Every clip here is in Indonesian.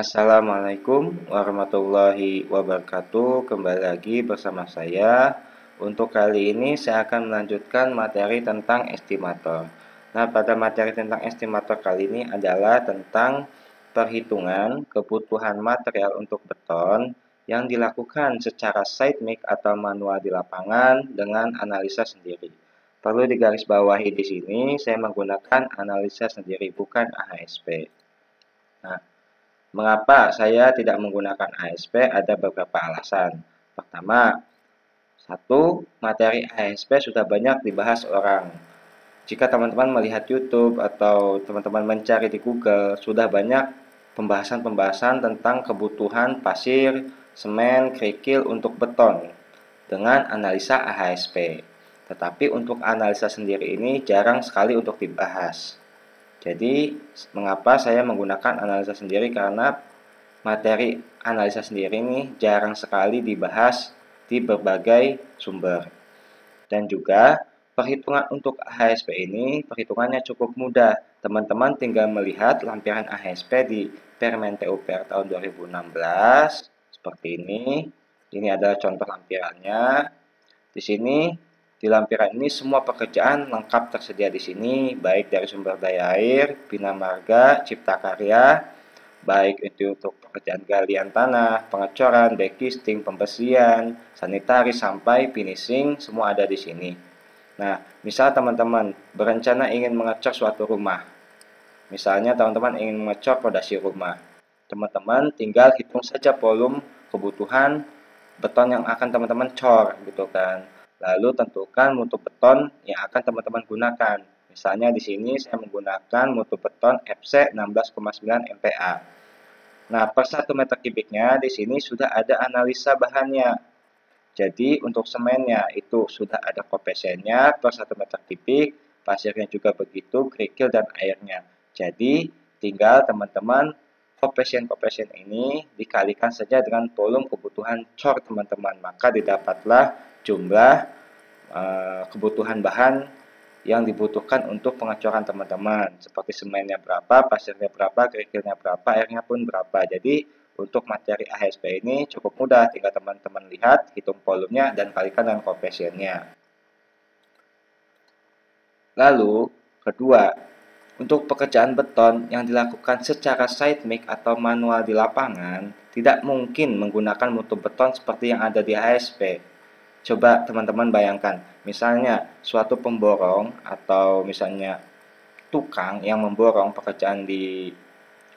Assalamualaikum warahmatullahi wabarakatuh. Kembali lagi bersama saya. Untuk kali ini saya akan melanjutkan materi tentang estimator. Nah, pada materi tentang estimator kali ini adalah tentang perhitungan kebutuhan material untuk beton yang dilakukan secara seismik atau manual di lapangan dengan analisa sendiri. Perlu digarisbawahi di sini, saya menggunakan analisa sendiri, bukan AHSP. Nah, mengapa saya tidak menggunakan ASP? Ada beberapa alasan. Pertama, satu, materi ASP sudah banyak dibahas orang. Jika teman-teman melihat YouTube atau teman-teman mencari di Google, sudah banyak pembahasan-pembahasan tentang kebutuhan pasir, semen, kerikil untuk beton dengan analisa AHSP. Tetapi untuk analisa sendiri ini jarang sekali untuk dibahas. Jadi, mengapa saya menggunakan analisa sendiri? Karena materi analisa sendiri ini jarang sekali dibahas di berbagai sumber. Dan juga perhitungan untuk AHSP ini perhitungannya cukup mudah. Teman-teman tinggal melihat lampiran AHSP di Permen PUPR tahun 2016 seperti ini. Ini adalah contoh lampirannya. Di sini di lampiran ini semua pekerjaan lengkap tersedia di sini, baik dari sumber daya air, bina marga, cipta karya, baik itu untuk pekerjaan galian tanah, pengecoran, backcasting, pembersihan, sanitari sampai finishing, semua ada di sini. Nah, misal teman-teman berencana ingin mengecor suatu rumah. Misalnya teman-teman ingin mengecor fondasi rumah. Teman-teman tinggal hitung saja volume kebutuhan beton yang akan teman-teman cor gitu kan. Lalu tentukan mutu beton yang akan teman-teman gunakan. Misalnya di sini saya menggunakan mutu beton FC 16,9 MPa. Nah, per 1 meter kubiknya di sini sudah ada analisa bahannya. Jadi untuk semennya itu sudah ada koefisiennya per 1 meter kubik, pasirnya juga begitu, kerikil dan airnya. Jadi tinggal teman-teman koefisien-koefisien ini dikalikan saja dengan volume kebutuhan cor teman-teman, maka didapatlah jumlah kebutuhan bahan yang dibutuhkan untuk pengecoran teman-teman, seperti semennya berapa, pasirnya berapa, kerikilnya berapa, airnya pun berapa. Jadi untuk materi AHSP ini cukup mudah, tinggal teman-teman lihat, hitung volumenya, dan kalikan dengan koefisiennya. Lalu, kedua, untuk pekerjaan beton yang dilakukan secara seismik atau manual di lapangan, tidak mungkin menggunakan mutu beton seperti yang ada di AHSP. Coba teman-teman bayangkan, misalnya suatu pemborong atau misalnya tukang yang memborong pekerjaan di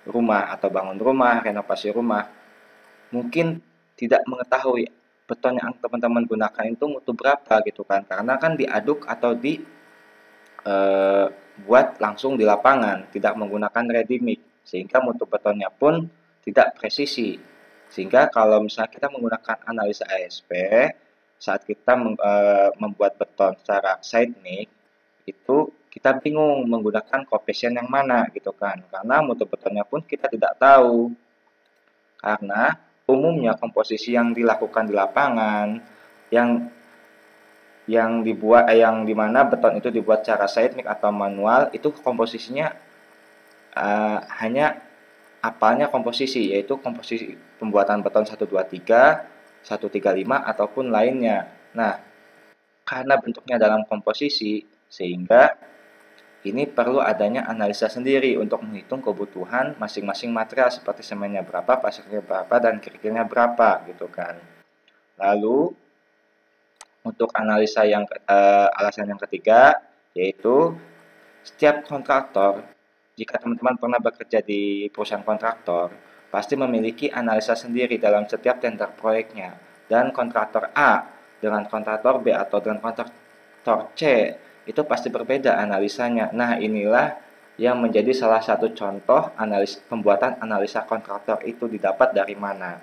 rumah atau bangun rumah, renovasi rumah, mungkin tidak mengetahui beton yang teman-teman gunakan itu mutu berapa gitu kan, karena kan diaduk atau buat langsung di lapangan, tidak menggunakan ready mix, sehingga mutu betonnya pun tidak presisi. Sehingga kalau misalnya kita menggunakan analisa ASP, saat kita membuat beton secara seismik, itu kita bingung menggunakan koefisien yang mana gitu kan, karena mutu betonnya pun kita tidak tahu. Karena umumnya komposisi yang dilakukan di lapangan yang dimana beton itu dibuat secara seismik atau manual, itu komposisinya hanya apalnya komposisi, yaitu komposisi pembuatan beton 123, 135 ataupun lainnya. Nah, karena bentuknya dalam komposisi, sehingga ini perlu adanya analisa sendiri untuk menghitung kebutuhan masing-masing material, seperti semennya berapa, pasirnya berapa, dan kerikilnya berapa gitu kan. Lalu untuk analisa alasan yang ketiga, yaitu setiap kontraktor, jika teman-teman pernah bekerja di perusahaan kontraktor, pasti memiliki analisa sendiri dalam setiap tender proyeknya. Dan kontraktor A dengan kontraktor B atau dengan kontraktor C itu pasti berbeda analisanya. Nah, inilah yang menjadi salah satu contoh pembuatan analisa kontraktor itu didapat dari mana.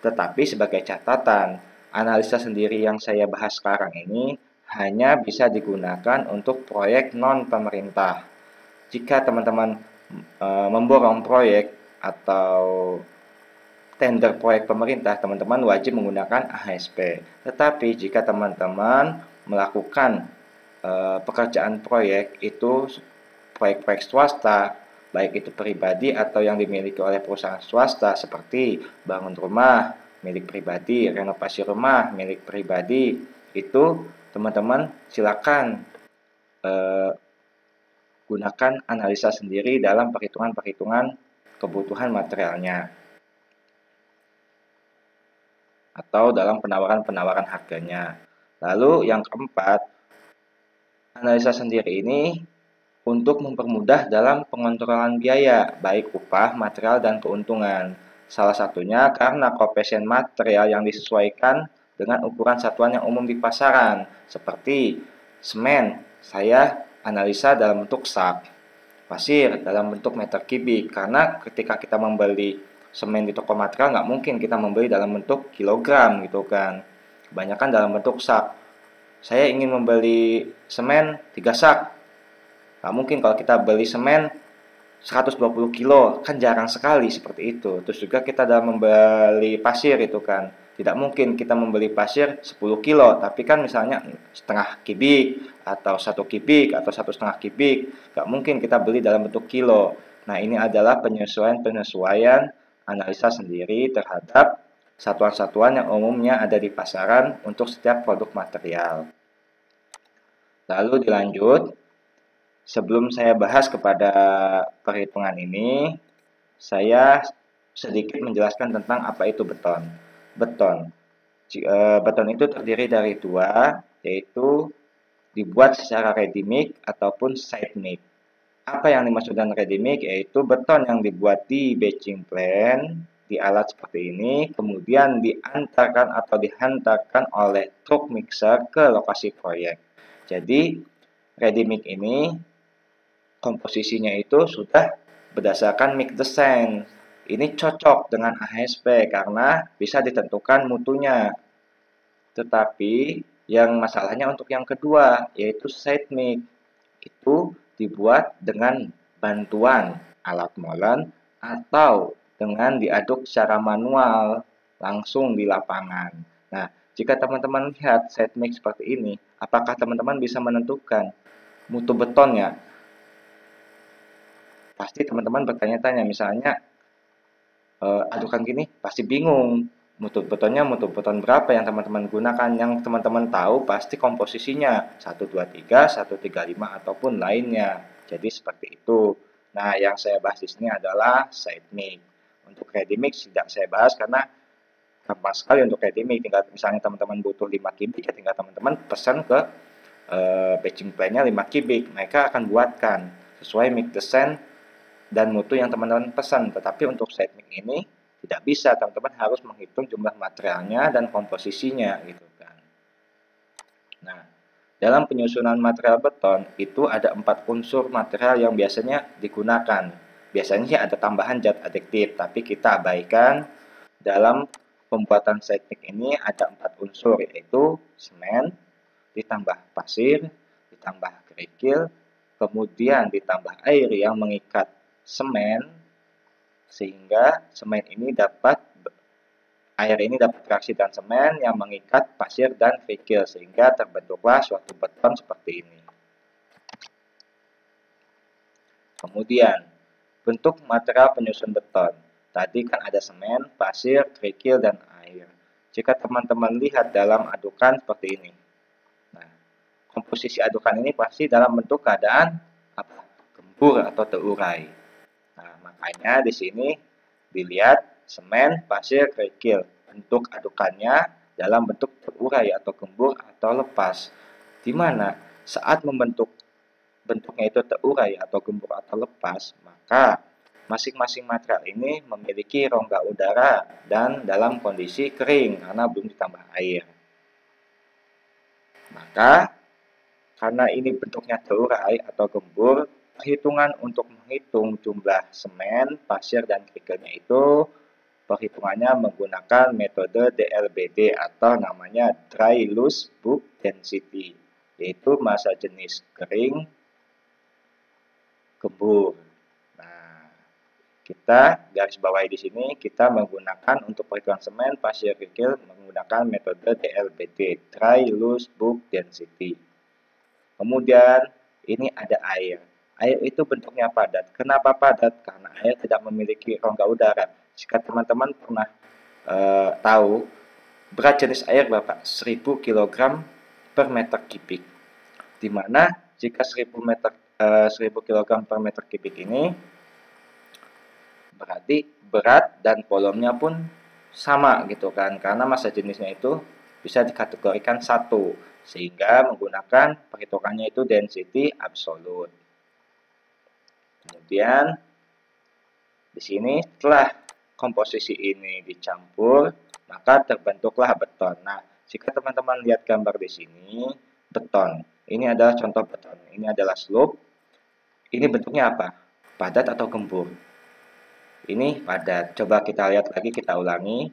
Tetapi sebagai catatan, analisa sendiri yang saya bahas sekarang ini hanya bisa digunakan untuk proyek non-pemerintah. Jika teman-teman memborong proyek atau tender proyek pemerintah, teman-teman wajib menggunakan AHSP. Tetapi jika teman-teman melakukan pekerjaan proyek itu proyek-proyek swasta, baik itu pribadi atau yang dimiliki oleh perusahaan swasta seperti bangun rumah milik pribadi, renovasi rumah milik pribadi, itu teman-teman silakan gunakan analisa sendiri dalam perhitungan-perhitungan kebutuhan materialnya atau dalam penawaran-penawaran harganya. Lalu yang keempat, analisa sendiri ini untuk mempermudah dalam pengontrolan biaya, baik upah, material, dan keuntungan. Salah satunya karena koefisien material yang disesuaikan dengan ukuran satuan yang umum di pasaran, seperti semen, saya analisa dalam bentuk sak, pasir dalam bentuk meter kubik, karena ketika kita membeli semen di toko material nggak mungkin kita membeli dalam bentuk kilogram gitu kan, kebanyakan dalam bentuk sak. Saya ingin membeli semen 3 sak, nggak mungkin kalau kita beli semen 120 kilo, kan jarang sekali seperti itu. Terus juga kita dalam membeli pasir itu kan, tidak mungkin kita membeli pasir 10 kilo, tapi kan misalnya setengah kubik, atau 1 kubik, atau 1,5 kubik, nggak mungkin kita beli dalam bentuk kilo. Nah, ini adalah penyesuaian-penyesuaian analisa sendiri terhadap satuan-satuan yang umumnya ada di pasaran untuk setiap produk material. Lalu dilanjut, sebelum saya bahas kepada perhitungan ini, saya sedikit menjelaskan tentang apa itu beton. Beton itu terdiri dari dua, yaitu dibuat secara ready mix ataupun side mix. Apa yang dimaksud dengan ready mix? Yaitu beton yang dibuat di batching plant, di alat seperti ini, kemudian diantarkan atau dihantarkan oleh truk mixer ke lokasi proyek. Jadi, ready mix ini komposisinya itu sudah berdasarkan mix design. Ini cocok dengan ASP karena bisa ditentukan mutunya. Tetapi yang masalahnya untuk yang kedua, yaitu side mix. Itu dibuat dengan bantuan alat molen atau dengan diaduk secara manual langsung di lapangan. Nah, jika teman-teman lihat side mix seperti ini, apakah teman-teman bisa menentukan mutu betonnya? Pasti teman-teman bertanya-tanya, misalnya adukan gini pasti bingung, mutu beton berapa yang teman-teman gunakan. Yang teman-teman tahu pasti komposisinya 123, 135 ataupun lainnya. Jadi seperti itu. Nah, yang saya bahas di sini adalah side mix. Untuk ready mix tidak saya bahas karena gampang sekali untuk ready mix. Tinggal misalnya teman-teman butuh 5 kubik, ya tinggal teman-teman pesan ke batching plan-nya 5 kubik. Mereka akan buatkan sesuai mix design dan mutu yang teman-teman pesan. Tetapi untuk side mix ini tidak bisa, teman-teman harus menghitung jumlah materialnya dan komposisinya gitu kan. Nah, dalam penyusunan material beton itu ada 4 unsur material yang biasanya digunakan. Biasanya ada tambahan zat adiktif, tapi kita abaikan. Dalam pembuatan side mix ini ada 4 unsur, yaitu semen, ditambah pasir, ditambah kerikil, kemudian ditambah air yang mengikat semen, sehingga air ini dapat reaksi dengan semen yang mengikat pasir dan kerikil, sehingga terbentuklah suatu beton seperti ini. Kemudian bentuk material penyusun beton, tadi kan ada semen, pasir, kerikil, dan air. Jika teman-teman lihat dalam adukan seperti ini, nah, komposisi adukan ini pasti dalam bentuk keadaan apa? Gembur atau terurai. Nah, makanya di sini dilihat semen, pasir, kerikil. Bentuk adukannya dalam bentuk terurai atau gembur atau lepas. Di mana saat bentuknya itu terurai atau gembur atau lepas, maka masing-masing material ini memiliki rongga udara dan dalam kondisi kering karena belum ditambah air. Maka karena ini bentuknya terurai atau gembur, perhitungan untuk menghitung jumlah semen, pasir, dan kerikilnya itu perhitungannya menggunakan metode DLBD atau namanya Dry Loose Bulk Density, yaitu massa jenis kering gembur. Nah, kita garis bawahi di sini kita menggunakan untuk perhitungan semen, pasir, kerikil menggunakan metode DLBD Dry Loose Bulk Density. Kemudian ini ada air. Air itu bentuknya padat. Kenapa padat? Karena air tidak memiliki rongga udara. Jika teman-teman pernah tahu, berat jenis air Bapak 1000 kg per meter kubik. Di mana jika 1000 kg per meter kubik ini berarti berat dan volumenya pun sama gitu kan, karena massa jenisnya itu bisa dikategorikan satu, sehingga menggunakan perhitungannya itu density absolute. Kemudian di sini setelah komposisi ini dicampur, maka terbentuklah beton. Nah, jika teman-teman lihat gambar di sini, beton. Ini adalah contoh beton. Ini adalah slope. Ini bentuknya apa? Padat atau gembur? Ini padat. Coba kita lihat lagi, kita ulangi.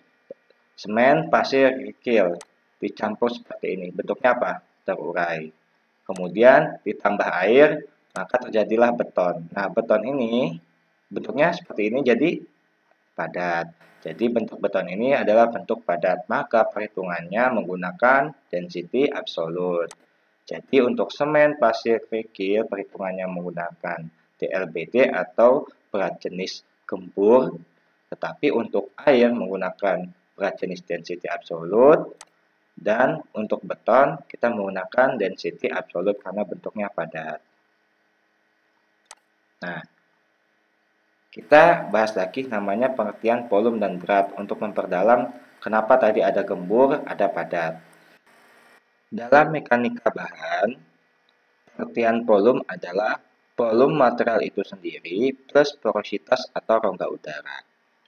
Semen, pasir, kerikil dicampur seperti ini. Bentuknya apa? Terurai. Kemudian ditambah air, maka terjadilah beton. Nah, beton ini bentuknya seperti ini, jadi padat. Jadi bentuk beton ini adalah bentuk padat. Maka perhitungannya menggunakan density absolute. Jadi untuk semen, pasir, kerikil perhitungannya menggunakan DLBD atau berat jenis gembur. Tetapi untuk air menggunakan berat jenis density absolute. Dan untuk beton kita menggunakan density absolute karena bentuknya padat. Nah, kita bahas lagi namanya pengertian volume dan berat untuk memperdalam kenapa tadi ada gembur, ada padat. Dalam mekanika bahan, pengertian volume adalah volume material itu sendiri plus porositas atau rongga udara.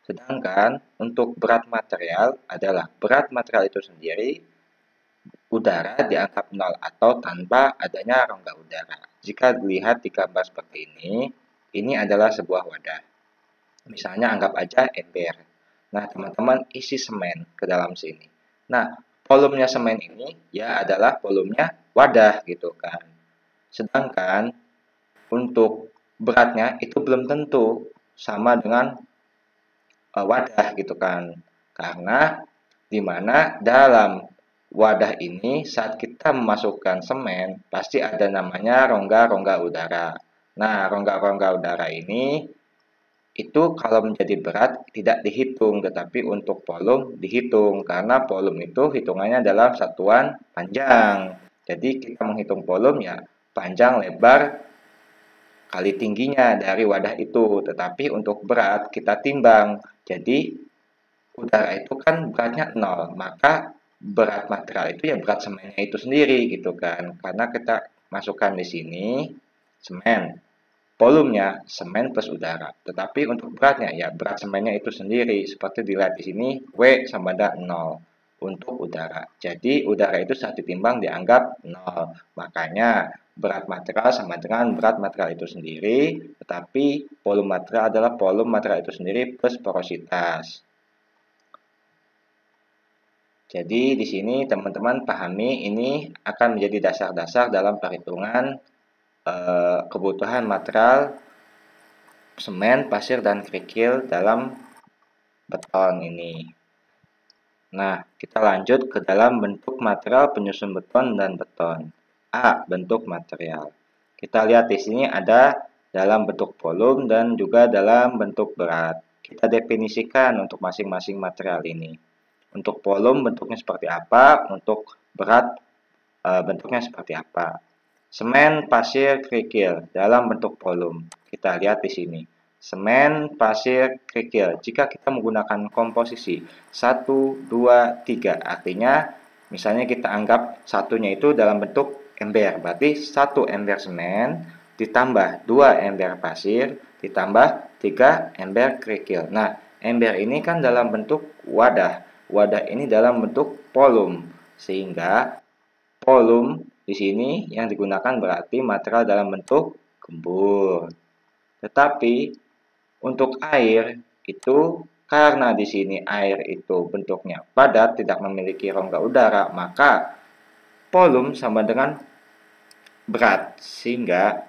Sedangkan untuk berat material adalah berat material itu sendiri, udara dianggap nol atau tanpa adanya rongga udara. Jika dilihat di gambar seperti ini adalah sebuah wadah. Misalnya anggap aja ember. Nah, teman-teman isi semen ke dalam sini. Nah, volumenya semen ini ya adalah volumenya wadah gitu kan. Sedangkan untuk beratnya itu belum tentu sama dengan wadah gitu kan. Karena dimana dalam wadah ini saat kita memasukkan semen pasti ada namanya rongga-rongga udara. Nah, rongga-rongga udara ini itu kalau menjadi berat tidak dihitung, tetapi untuk volume dihitung karena volume itu hitungannya dalam satuan panjang. Jadi kita menghitung volume ya panjang lebar kali tingginya dari wadah itu, tetapi untuk berat kita timbang. Jadi udara itu kan beratnya 0, maka berat material itu ya berat semennya itu sendiri gitu kan. Karena kita masukkan di sini semen, volumenya semen plus udara. Tetapi untuk beratnya ya berat semennya itu sendiri. Seperti dilihat di sini W sama dengan 0 untuk udara. Jadi udara itu saat ditimbang dianggap 0. Makanya berat material sama dengan berat material itu sendiri, tetapi volume material adalah volume material itu sendiri plus porositas. Jadi di sini teman-teman pahami ini akan menjadi dasar-dasar dalam perhitungan kebutuhan material semen, pasir, dan kerikil dalam beton ini. Nah, kita lanjut ke dalam bentuk material penyusun beton dan beton. A. Bentuk material. Kita lihat di sini ada dalam bentuk volume dan juga dalam bentuk berat. Kita definisikan untuk masing-masing material ini. Untuk volume bentuknya seperti apa, untuk berat bentuknya seperti apa. Semen, pasir, kerikil dalam bentuk volume. Kita lihat di sini. Semen, pasir, kerikil. Jika kita menggunakan komposisi 1, 2, 3, artinya misalnya kita anggap satunya itu dalam bentuk ember. Berarti 1 ember semen ditambah 2 ember pasir ditambah 3 ember kerikil. Nah, ember ini kan dalam bentuk wadah. Wadah ini dalam bentuk volume. Sehingga volume di sini yang digunakan berarti material dalam bentuk gembur. Tetapi untuk air itu karena di sini air itu bentuknya padat, tidak memiliki rongga udara, maka volume sama dengan berat. Sehingga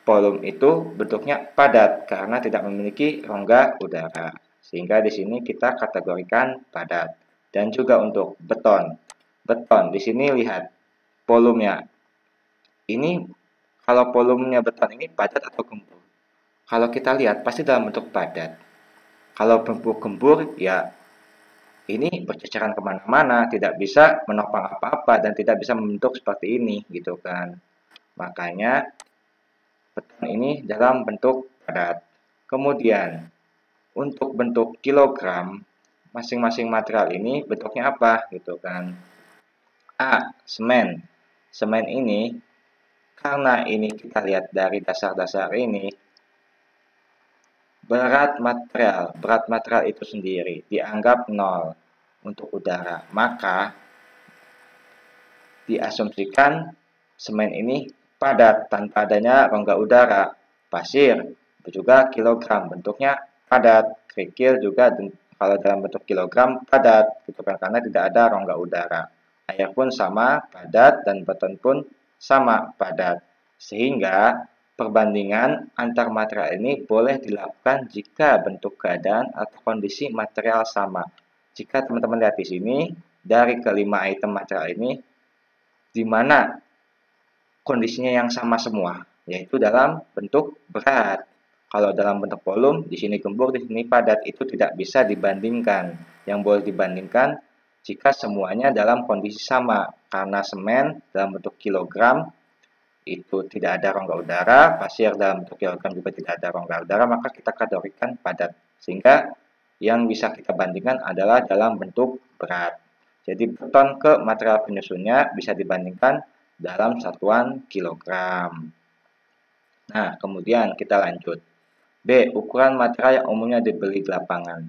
volume itu bentuknya padat karena tidak memiliki rongga udara. Sehingga di sini kita kategorikan padat. Dan juga untuk beton. Beton di sini lihat volumenya. Ini Kalau volumenya beton ini padat atau gembur? Kalau kita lihat pasti dalam bentuk padat. Kalau bentuk gembur ya ini berceceran kemana-mana, tidak bisa menopang apa-apa dan tidak bisa membentuk seperti ini gitu kan. Makanya beton ini dalam bentuk padat. Kemudian untuk bentuk kilogram, masing-masing material ini bentuknya apa gitu kan. A. Semen. Semen ini karena ini kita lihat dari dasar-dasar ini, berat material itu sendiri dianggap 0 untuk udara. Maka diasumsikan semen ini padat tanpa adanya rongga udara. Pasir itu juga kilogram, bentuknya padat. Kerikil juga kalau dalam bentuk kilogram padat gitu kan, karena tidak ada rongga udara. Air pun sama padat dan beton pun sama padat. Sehingga perbandingan antar material ini boleh dilakukan jika bentuk keadaan atau kondisi material sama. Jika teman-teman lihat di sini, dari kelima item material ini, di mana kondisinya yang sama semua, yaitu dalam bentuk berat. Kalau dalam bentuk volume, di sini gembur, di sini padat, itu tidak bisa dibandingkan. Yang boleh dibandingkan jika semuanya dalam kondisi sama, karena semen dalam bentuk kilogram itu tidak ada rongga udara, pasir dalam bentuk kilogram juga tidak ada rongga udara, maka kita kategorikan padat. Sehingga yang bisa kita bandingkan adalah dalam bentuk berat. Jadi beton ke material penyusunnya bisa dibandingkan dalam satuan kilogram. Nah, kemudian kita lanjut. B. Ukuran material yang umumnya dibeli di lapangan.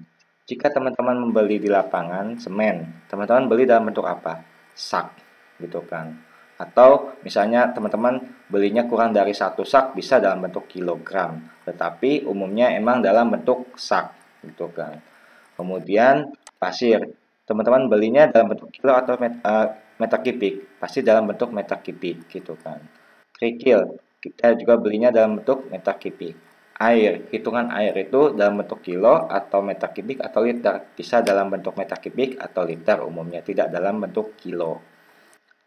Jika teman-teman membeli di lapangan semen, teman-teman beli dalam bentuk apa? Sak, gitu kan. Atau misalnya teman-teman belinya kurang dari 1 sak bisa dalam bentuk kilogram, tetapi umumnya emang dalam bentuk sak, gitu kan. Kemudian pasir, teman-teman belinya dalam bentuk kilo atau meter kubik, pasti dalam bentuk meter kubik, gitu kan. Kerikil, kita juga belinya dalam bentuk meter kubik. Air, hitungan air itu dalam bentuk kilo atau meter kubik atau liter, bisa dalam bentuk meter kubik atau liter umumnya, tidak dalam bentuk kilo.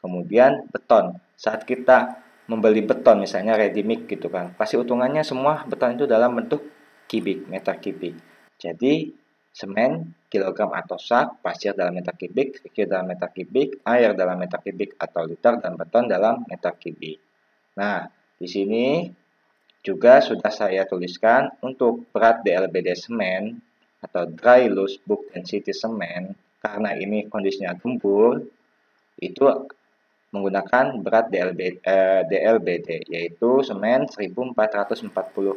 Kemudian beton, saat kita membeli beton misalnya ready mix gitu kan, pasti hitungannya semua beton itu dalam bentuk kubik, meter kubik. Jadi semen kilogram atau sak, pasir dalam meter kubik, kerikil dalam meter kubik, air dalam meter kubik atau liter, dan beton dalam meter kubik. Nah, di sini juga sudah saya tuliskan untuk berat DLBD semen atau dry loose bulk density semen, karena ini kondisinya gembur, itu menggunakan berat DLBD, yaitu semen 1440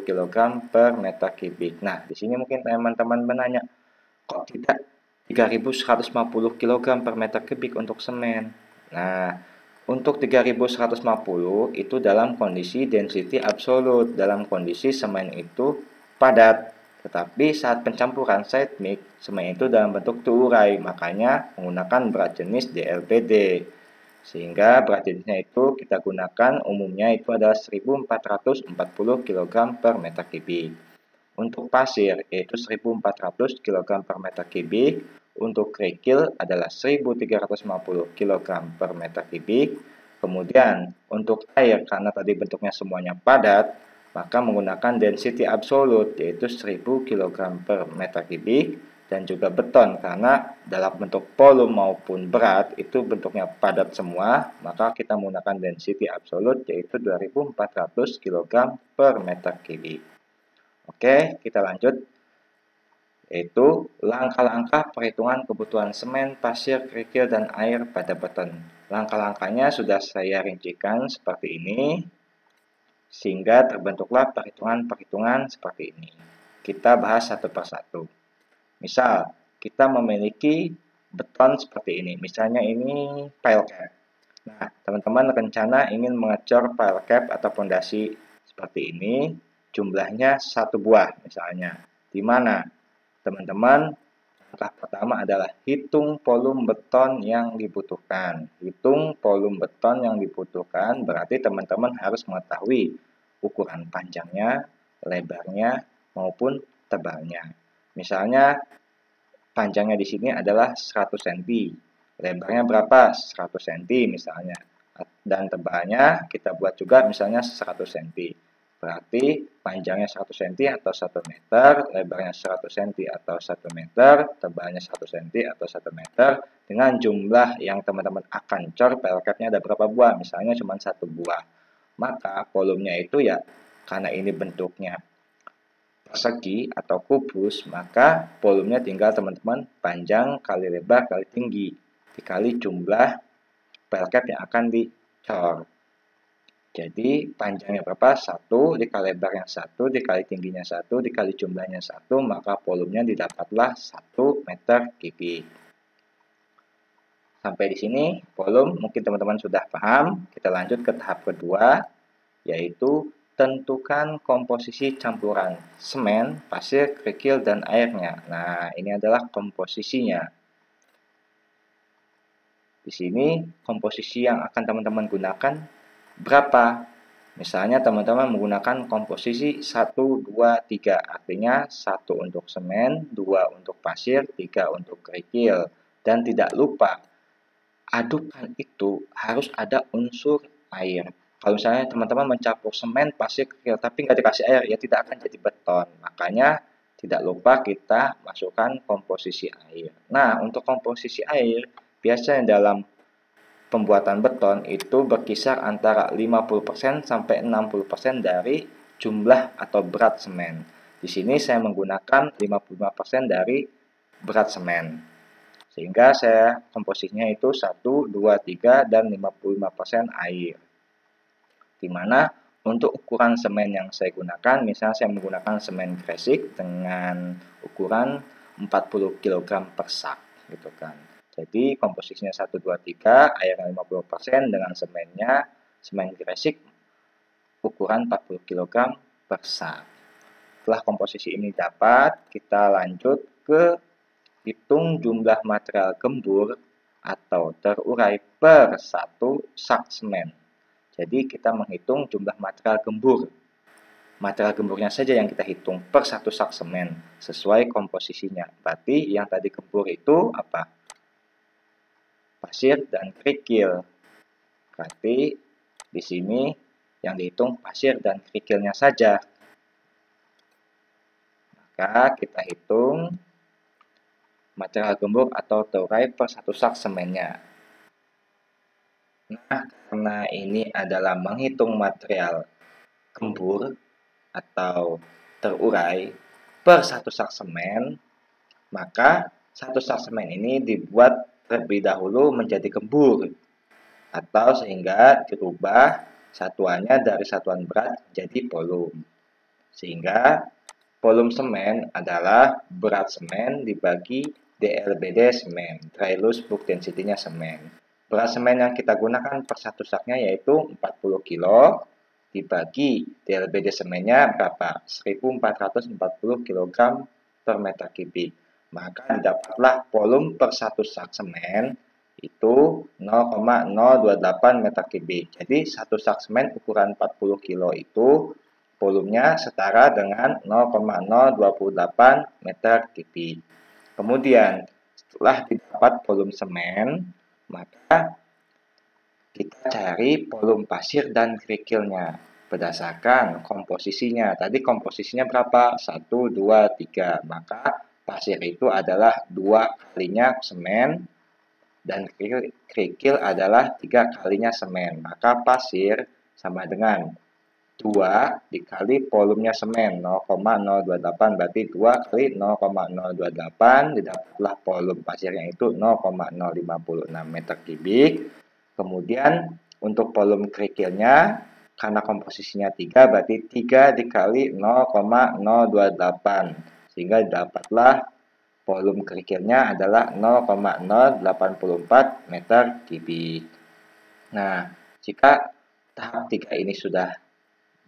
kg per meter kubik. Nah, di sini mungkin teman-teman menanya, kok tidak 3150 kg per meter kubik untuk semen? Nah, untuk 3150 itu dalam kondisi density absolute, dalam kondisi semen itu padat. Tetapi saat pencampuran side mix, semen itu dalam bentuk terurai, makanya menggunakan berat jenis DLBD. Sehingga berat jenisnya itu kita gunakan umumnya itu adalah 1440 kg per meter kubik. Untuk pasir yaitu 1400 kg per meter kubik, untuk kerikil adalah 1350 kg per meter kubik. Kemudian untuk air, karena tadi bentuknya semuanya padat, maka menggunakan density absolute yaitu 1000 kg per meter kubik. Dan juga beton, karena dalam bentuk volume maupun berat itu bentuknya padat semua, maka kita menggunakan density absolute yaitu 2400 kg per meter kubik. Oke, kita lanjut, yaitu langkah-langkah perhitungan kebutuhan semen, pasir, kerikil, dan air pada beton. Langkah-langkahnya sudah saya rincikan seperti ini, sehingga terbentuklah perhitungan-perhitungan seperti ini. Kita bahas satu persatu. Misal, kita memiliki beton seperti ini. Misalnya ini pile cap. Nah, teman-teman rencana ingin mengecor pile cap atau fondasi seperti ini, jumlahnya 1 buah misalnya. Di mana teman-teman, langkah pertama adalah hitung volume beton yang dibutuhkan. Hitung volume beton yang dibutuhkan berarti teman-teman harus mengetahui ukuran panjangnya, lebarnya, maupun tebalnya. Misalnya panjangnya di sini adalah 100 cm, lebarnya berapa? 100 cm misalnya. dan tebalnya kita buat juga misalnya 100 cm. Berarti panjangnya 100 cm atau 1 meter, lebarnya 100 cm atau 1 meter, tebalnya 100 cm atau 1 meter, dengan jumlah yang teman-teman akan cor pelketnya ada berapa buah, misalnya cuma 1 buah. Maka volumenya itu ya, karena ini bentuknya persegi atau kubus, maka volumenya tinggal teman-teman panjang kali lebar kali tinggi, dikali jumlah pelket yang akan dicor. Jadi panjangnya berapa? 1 dikali lebar yang 1 dikali tingginya 1 dikali jumlahnya 1, maka volumenya didapatlah 1 meter kubik. Sampai di sini volume mungkin teman-teman sudah paham. Kita lanjut ke tahap kedua, yaitu tentukan komposisi campuran semen, pasir, kerikil, dan airnya. Nah, ini adalah komposisinya. Di sini komposisi yang akan teman-teman gunakan berapa? Misalnya teman-teman menggunakan komposisi 1, 2, 3. Artinya 1 untuk semen, 2 untuk pasir, 3 untuk kerikil. Dan tidak lupa, adukan itu harus ada unsur air. Kalau misalnya teman-teman mencampur semen, pasir, kerikil, tapi nggak dikasih air, ya tidak akan jadi beton. Makanya tidak lupa kita masukkan komposisi air. Nah, untuk komposisi air, biasanya dalam pembuatan beton itu berkisar antara 50% sampai 60% dari jumlah atau berat semen. Di sini saya menggunakan 55% dari berat semen. Sehingga saya komposisinya itu 1, 2, 3 dan 55% air. Dimana untuk ukuran semen yang saya gunakan, misalnya saya menggunakan semen gresik dengan ukuran 40 kg per sak gitu kan. Jadi komposisinya 1, 2, 3, airnya 50% dengan semennya, semen gresik ukuran 40 kg per sak. Setelah komposisi ini dapat, kita lanjut ke hitung jumlah material gembur atau terurai per 1 sak semen. Jadi kita menghitung jumlah material gembur. Material gemburnya saja yang kita hitung per 1 sak semen sesuai komposisinya. Berarti yang tadi gembur itu apa? Pasir dan kerikil. Berarti di sini yang dihitung pasir dan kerikilnya saja. Maka kita hitung material gembur atau terurai per 1 sak semennya. Nah, karena ini adalah menghitung material gembur atau terurai per 1 sak semen, maka 1 sak semen ini dibuat terlebih dahulu menjadi gembur, atau sehingga dirubah satuannya dari satuan berat jadi volume. Sehingga volume semen adalah berat semen dibagi DLBD semen, dry loose bulk density-nya semen. Berat semen yang kita gunakan per 1 saknya yaitu 40 kg dibagi DLBD semennya berapa? 1440 kg per meter kubik. Maka didapatlah volume per 1 sak semen itu 0,028 meter kubik. Jadi 1 sak semen ukuran 40 kg itu volumenya setara dengan 0,028 meter kubik. Kemudian setelah didapat volume semen, maka kita cari volume pasir dan kerikilnya berdasarkan komposisinya. Tadi komposisinya berapa? 1, 2, 3. Maka pasir itu adalah 2 kalinya semen dan kerikil adalah 3 kalinya semen. Maka pasir sama dengan 2 dikali volumenya semen 0,028, berarti 2 kali 0,028 didapatlah volume pasirnya itu 0,056 meter kubik. Kemudian untuk volume kerikilnya, karena komposisinya 3, berarti 3 dikali 0,028. Sehingga dapatlah volume kerikilnya adalah 0,084 meter kubik. Nah, jika tahap 3 ini sudah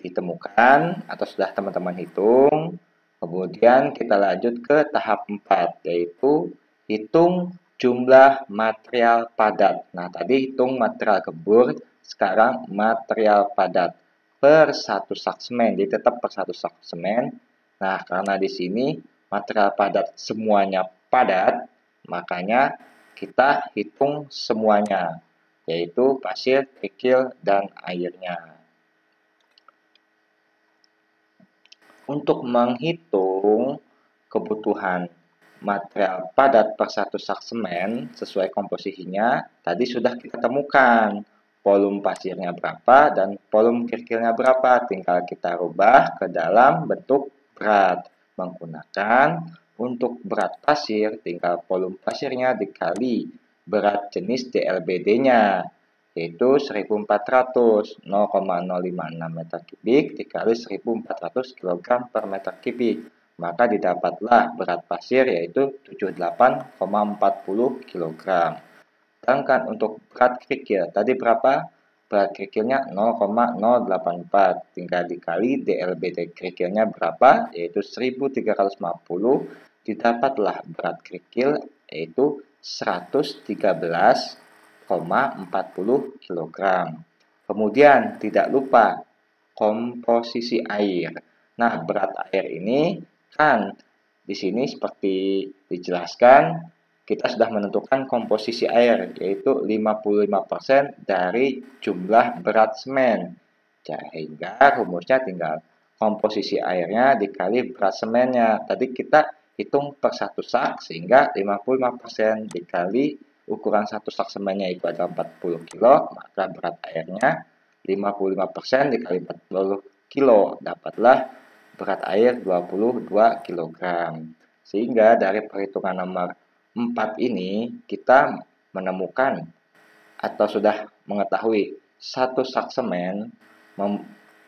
ditemukan atau sudah teman-teman hitung, kemudian kita lanjut ke tahap 4, yaitu hitung jumlah material padat. Nah, tadi hitung material gembur, sekarang material padat per 1 sak semen. Jadi tetap per 1 sak semen. Nah, karena di sini material padat semuanya padat, makanya kita hitung semuanya. yaitu pasir, kerikil, dan airnya. Untuk menghitung kebutuhan material padat per 1 sak semen sesuai komposisinya, tadi sudah kita temukan volume pasirnya berapa dan volume kerikilnya berapa. Tinggal kita rubah ke dalam bentuk berat. Menggunakan untuk berat pasir, tinggal volume pasirnya dikali berat jenis DLBD-nya, yaitu 1400, 0,056 meter kubik dikali 1400 kg per meter kubik. Maka didapatlah berat pasir yaitu 78,40 kg. Sedangkan untuk berat kerikil, tadi berapa? Berat kerikilnya 0,084, tinggal dikali DLBD kerikilnya berapa? Yaitu 1350, didapatlah berat kerikil yaitu 113,40 kg. Kemudian tidak lupa komposisi air. Nah, berat air ini kan di sini seperti dijelaskan, kita sudah menentukan komposisi air, yaitu 55% dari jumlah berat semen. Sehingga rumusnya tinggal komposisi airnya dikali berat semennya. Tadi kita hitung per 1 sak, sehingga 55% dikali ukuran 1 sak semennya itu ada 40 kilo, maka berat airnya 55% dikali 40 kilo, dapatlah berat air 22 kg. Sehingga dari perhitungan nomor 4 ini kita menemukan atau sudah mengetahui 1 sak semen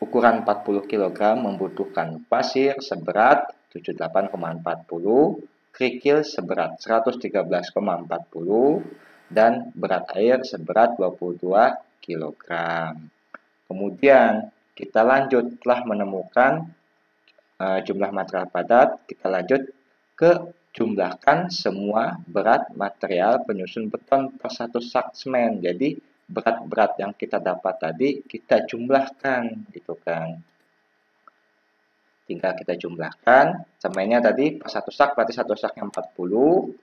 ukuran 40 kg membutuhkan pasir seberat 78,40, kerikil seberat 113,40, dan berat air seberat 22 kg. Kemudian kita lanjut, telah menemukan jumlah material padat, kita lanjut ke jumlahkan semua berat material penyusun beton per 1 sak semen. Jadi berat-berat yang kita dapat tadi kita jumlahkan gitu kan. Tinggal kita jumlahkan, semennya tadi per 1 sak berarti 1 saknya 40,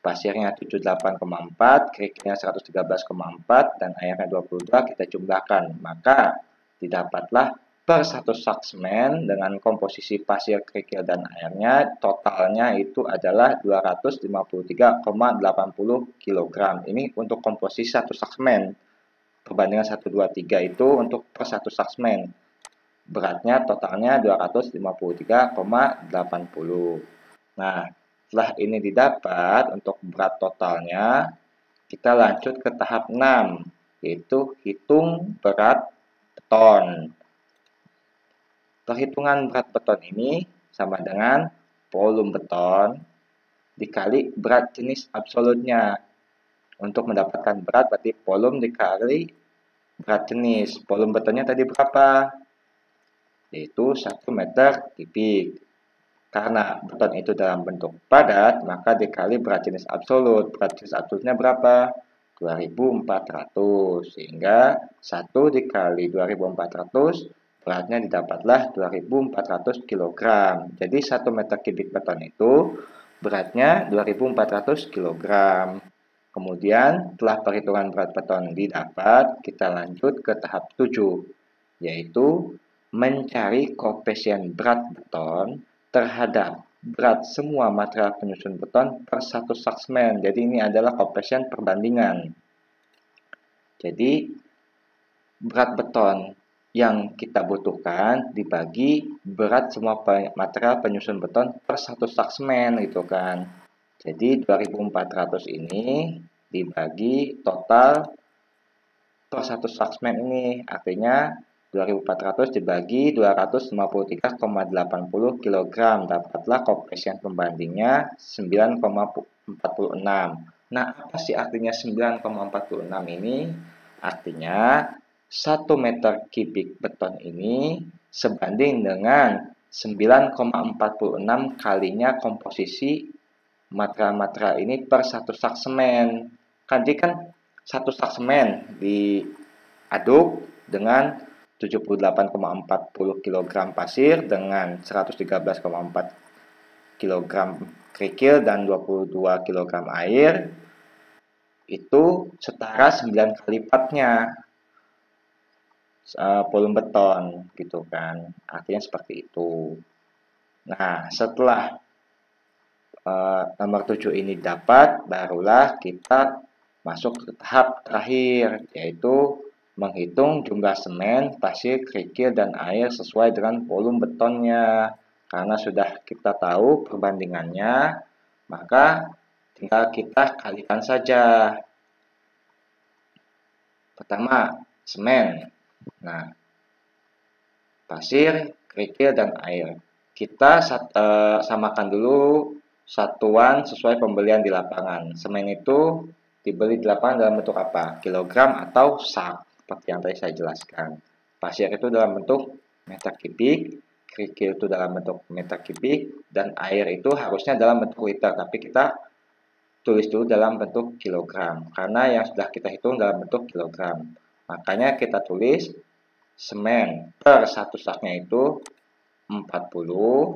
pasirnya 78,4, kerikilnya 113,4, dan airnya 22, kita jumlahkan. Maka didapatlah per 1 sak semen dengan komposisi pasir, kerikil, dan airnya, totalnya itu adalah 253,80 kg. Ini untuk komposisi 1 sak semen. Perbandingan 1, 2, 3 itu untuk per 1 sak semen. Beratnya totalnya 253,80. Nah, setelah ini didapat untuk berat totalnya, kita lanjut ke tahap 6, yaitu hitung berat beton. Perhitungan berat beton ini sama dengan volume beton dikali berat jenis absolutnya. Untuk mendapatkan berat berarti volume dikali berat jenis. Volume betonnya tadi berapa? Yaitu 1 meter kubik. Karena beton itu dalam bentuk padat, maka dikali berat jenis absolut. Berat jenis absolutnya berapa? 2400. Sehingga 1 dikali 2400, beratnya didapatlah 2400 kg. Jadi 1 meter kubik beton itu beratnya 2400 kg. Kemudian setelah perhitungan berat beton didapat, kita lanjut ke tahap 7, yaitu mencari koefisien berat beton terhadap berat semua material penyusun beton per 1 sak semen. Jadi ini adalah koefisien perbandingan. Jadi berat beton yang kita butuhkan dibagi berat semua material penyusun beton per 1 sak semen gitu kan. Jadi 2400 ini dibagi total per 1 sak semen ini, artinya 2400 dibagi 253,80 kg, dapatlah koefisien pembandingnya 9,46. Nah, apa sih artinya 9,46 ini? Artinya 1 meter kubik beton ini sebanding dengan 9,46 kalinya komposisi material-material ini per 1 sak semen. Tadi kan 1 sak semen diaduk dengan 78,40 kg pasir dengan 113,4 kg kerikil dan 22 kg air. itu setara 9 kali lipatnya volume beton gitu kan. Artinya seperti itu. Nah, setelah nomor 7 ini dapat, barulah kita masuk ke tahap terakhir, yaitu menghitung jumlah semen, pasir, kerikil, dan air sesuai dengan volume betonnya. Karena sudah kita tahu perbandingannya, maka tinggal kita kalikan saja. Pertama, semen. Nah, pasir, kerikil, dan air. Kita samakan dulu satuan sesuai pembelian di lapangan. Semen itu dibeli di lapangan dalam bentuk apa? Kilogram atau sak, seperti yang tadi saya jelaskan. Pasir itu dalam bentuk meter kubik, kerikil itu dalam bentuk meter kubik, dan air itu harusnya dalam bentuk liter, tapi kita tulis dulu dalam bentuk kilogram, karena yang sudah kita hitung dalam bentuk kilogram. Makanya kita tulis semen per satu saknya itu 40,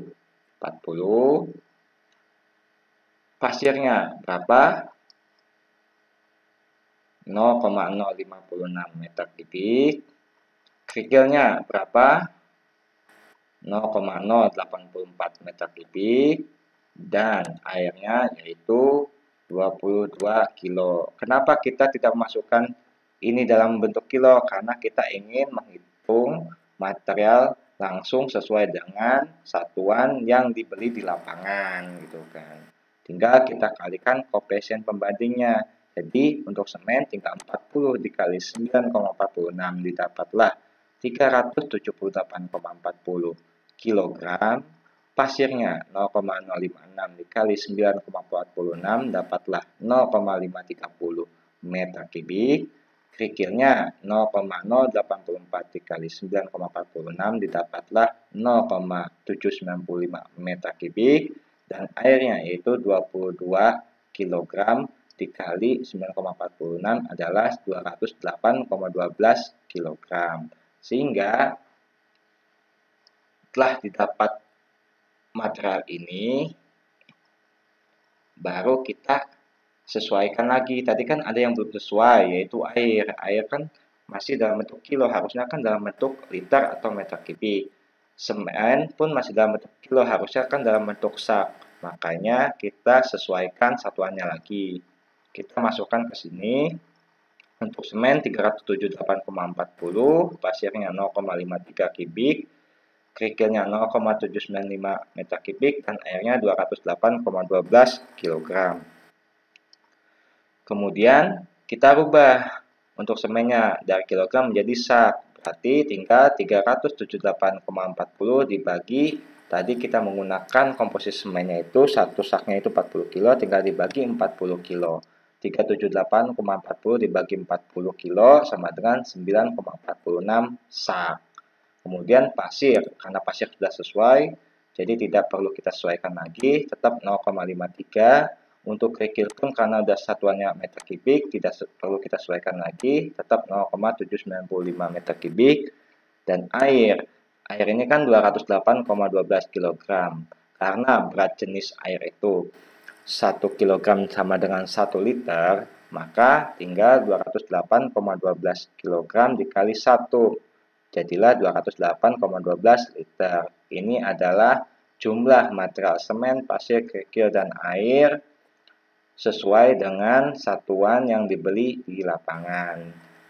pasirnya berapa? 0,056 meter kubik, kerikilnya berapa? 0,084 meter kubik, dan airnya yaitu 22 kilo. Kenapa kita tidak memasukkan ini dalam bentuk kilo? Karena kita ingin menghitung material langsung sesuai dengan satuan yang dibeli di lapangan gitu kan. Tinggal kita kalikan koefisien pembandingnya. Jadi untuk semen tinggal 40 dikali 9,46 didapatlah 378,40 kilogram. Pasirnya 0,056 dikali 9,46 dapatlah 0,530 meter kubik. Kerikilnya 0,084 dikali 9,46 didapatlah 0,795 meter kubik. Dan airnya yaitu 22 kg dikali 9,46 adalah 208,12 kg. Sehingga setelah didapat material ini, baru kita sesuaikan lagi. Tadi kan ada yang belum sesuai, yaitu air. Air kan masih dalam bentuk kilo, harusnya kan dalam bentuk liter atau meter kubik. Semen pun masih dalam bentuk kilo, harusnya kan dalam bentuk sak. Makanya kita sesuaikan satuannya lagi. Kita masukkan ke sini. Untuk semen 378,40, pasirnya 0,53 kubik, kerikilnya 0,795 meter kubik, dan airnya 208,12 kg. Kemudian kita rubah untuk semennya dari kilogram menjadi sak. Berarti tinggal 378,40 dibagi, tadi kita menggunakan komposisi semennya itu, satu saknya itu 40 kilo, tinggal dibagi 40 kilo. 378,40 dibagi 40 kilo sama dengan 9,46 sak. Kemudian pasir, karena pasir sudah sesuai, jadi tidak perlu kita sesuaikan lagi, tetap 0,53. Untuk kerikil pun karena sudah satuannya meter kubik, tidak perlu kita sesuaikan lagi, tetap 0,795 meter kubik. Dan air ini kan 208,12 kg. Karena berat jenis air itu 1 kg sama dengan 1 liter, maka tinggal 208,12 kg dikali 1. Jadilah 208,12 liter. Ini adalah jumlah material semen, pasir, kerikil, dan air sesuai dengan satuan yang dibeli di lapangan.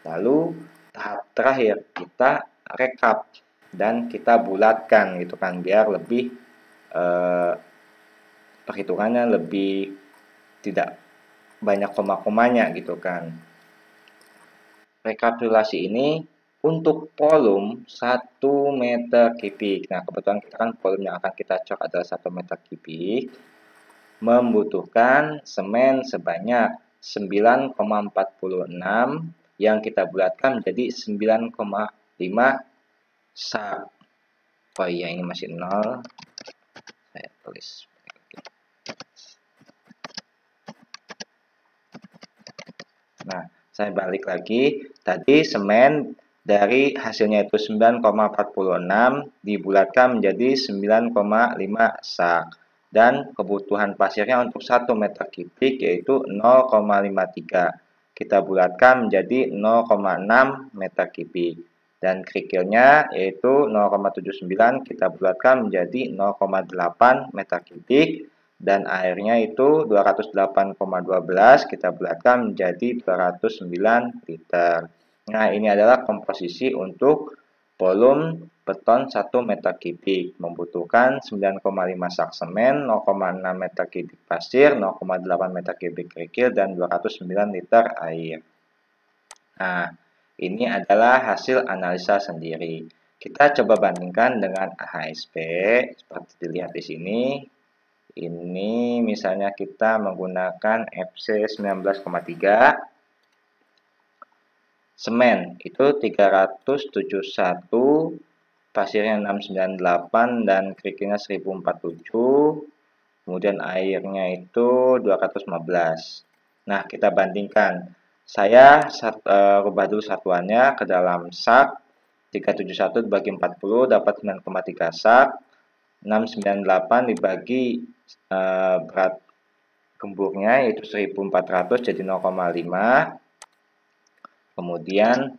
Lalu tahap terakhir kita rekap dan kita bulatkan gitu kan, biar lebih perhitungannya lebih tidak banyak koma-komanya gitu kan. Rekapitulasi ini untuk volume 1 meter kubik. Nah, kebetulan kita kan volume yang akan kita cek adalah 1 meter kubik. Membutuhkan semen sebanyak 9,46 yang kita bulatkan menjadi 9,5 sak. Oh iya, ini masih 0. Saya tulis. Nah, saya balik lagi. Tadi semen dari hasilnya itu 9,46 dibulatkan menjadi 9,5 sak. Dan kebutuhan pasirnya untuk 1 meter kubik yaitu 0,53. kita bulatkan menjadi 0,6 meter kubik. Dan kerikilnya yaitu 0,79 kita bulatkan menjadi 0,8 meter kubik. Dan airnya itu 208,12 kita bulatkan menjadi 209 liter. Nah, ini adalah komposisi untuk volume beton 1 meter kubik. Membutuhkan 9,5 sak semen, 0,6 meter kubik pasir, 0,8 meter kubik kerikil, dan 209 liter air. Nah, ini adalah hasil analisa sendiri. Kita coba bandingkan dengan AHSP, seperti dilihat di sini. Ini misalnya kita menggunakan FC 19,3, semen itu 371, pasirnya 698 dan kerikilnya 1047. Kemudian airnya itu 215. Nah, kita bandingkan. Saya rubah dulu satuannya ke dalam sak. 371 dibagi 40 dapat 9,3 sak. 698 dibagi berat gemburnya yaitu 1400 jadi 0,5. Kemudian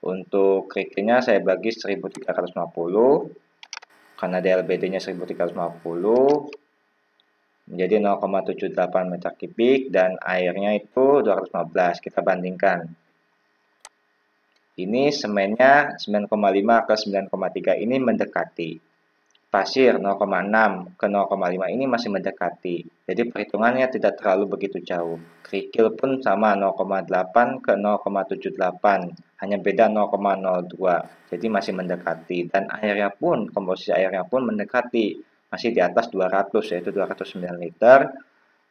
untuk kerikilnya saya bagi 1350 karena DLBD-nya 1350 menjadi 0,78 meter kubik dan airnya itu 215. Kita bandingkan. Ini semennya 9,5 ke 9,3 ini mendekati. Pasir 0,6 ke 0,5 ini masih mendekati. Jadi perhitungannya tidak terlalu begitu jauh. Kerikil pun sama 0,8 ke 0,78. Hanya beda 0,02. Jadi masih mendekati. Dan airnya pun, komposisi airnya pun mendekati. Masih di atas 200 yaitu 209 liter.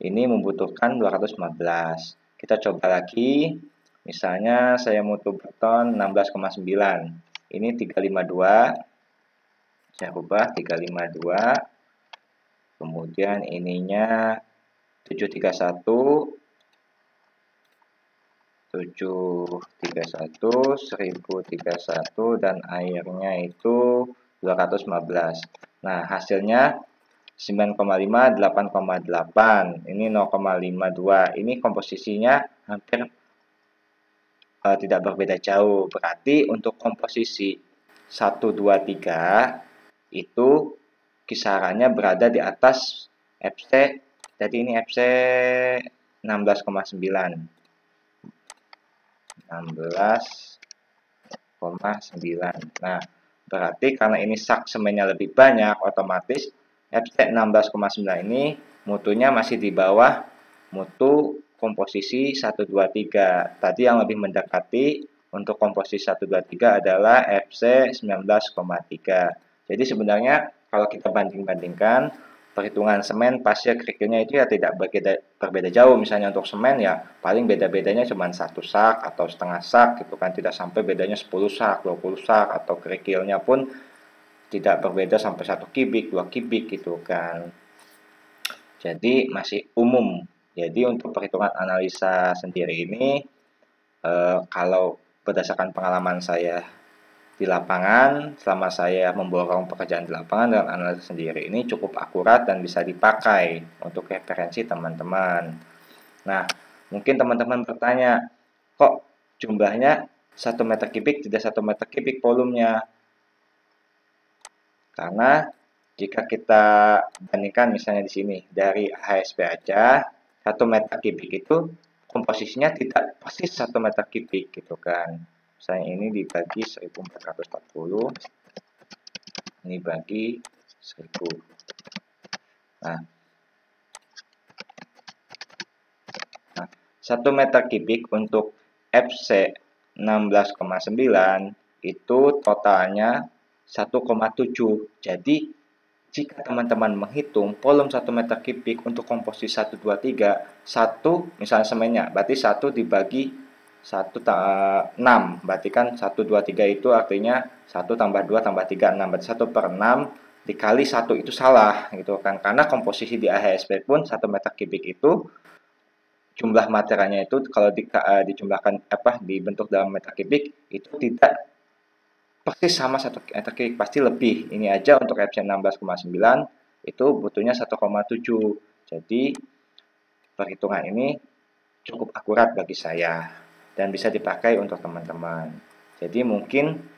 Ini membutuhkan 215. Kita coba lagi. Misalnya saya mutu beton 16,9. Ini 352. Saya ubah 352. Kemudian ininya 731. 731, 1031 dan airnya itu 215. Nah, hasilnya 9,5, 8,8. Ini 0,52. Ini komposisinya hampir tidak berbeda jauh. Berarti untuk komposisi 1, 2, 3 itu kisarannya berada di atas FC. Jadi ini FC 16,9. 16,9. Nah, berarti karena ini sak semennya lebih banyak, otomatis FC 16,9 ini mutunya masih di bawah mutu komposisi 1, 2, 3. Tadi yang lebih mendekati untuk komposisi 1, 2, 3 adalah FC 19,3. Jadi sebenarnya kalau kita banding-bandingkan perhitungan semen, pasir, kerikilnya itu ya tidak berbeda jauh. Misalnya untuk semen ya paling beda-bedanya cuma 1 sak atau setengah sak gitu kan, tidak sampai bedanya 10 sak, 20 sak, atau kerikilnya pun tidak berbeda sampai 1 kubik, 2 kubik gitu kan. Jadi masih umum. Jadi untuk perhitungan analisa sendiri ini kalau berdasarkan pengalaman saya di lapangan, selama saya memborong pekerjaan di lapangan dengan analisa sendiri ini cukup akurat dan bisa dipakai untuk referensi teman-teman. Nah, mungkin teman-teman bertanya, kok jumlahnya 1 meter kubik tidak 1 meter kubik volumenya? Karena jika kita bandingkan misalnya di sini dari HSP aja 1 meter kubik itu komposisinya tidak persis 1 meter kubik gitu kan. Misalnya ini dibagi 1440, ini bagi 1000. Nah, 1 meter kubik untuk FC 16,9 itu totalnya 1,7. Jadi jika teman-teman menghitung volume 1 meter kubik untuk komposisi 1, 2, 3, 1 misalnya semennya, berarti 1 dibagi 6, berarti kan 1, 2, 3 itu artinya 1 tambah 2 tambah 3, 6, berarti 1 per 6 dikali 1 itu salah gitu kan, karena komposisi di AHSP pun 1 meter kubik itu jumlah materialnya itu kalau dijumlahkan dibentuk dalam meter kubik itu tidak persis sama 1 meter kubik, pasti lebih. Ini aja untuk FC 16,9 itu butuhnya 1,7. Jadi perhitungan ini cukup akurat bagi saya. dan bisa dipakai untuk teman-teman. Jadi mungkin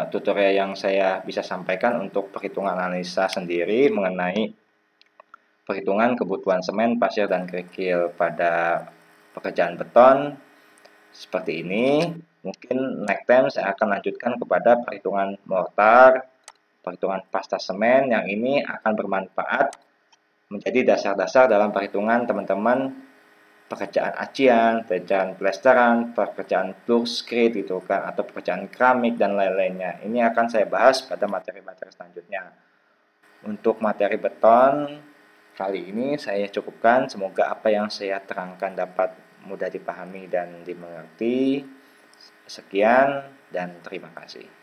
tutorial yang saya bisa sampaikan untuk perhitungan analisa sendiri mengenai perhitungan kebutuhan semen, pasir, dan kerikil pada pekerjaan beton seperti ini. Mungkin next time saya akan lanjutkan kepada perhitungan mortar, perhitungan pasta semen, yang ini akan bermanfaat menjadi dasar-dasar dalam perhitungan teman-teman pekerjaan acian, pekerjaan plesteran, pekerjaan screed gitu kan, atau pekerjaan keramik dan lain-lainnya. Ini akan saya bahas pada materi-materi selanjutnya. Untuk materi beton kali ini saya cukupkan. Semoga apa yang saya terangkan dapat mudah dipahami dan dimengerti. Sekian dan terima kasih.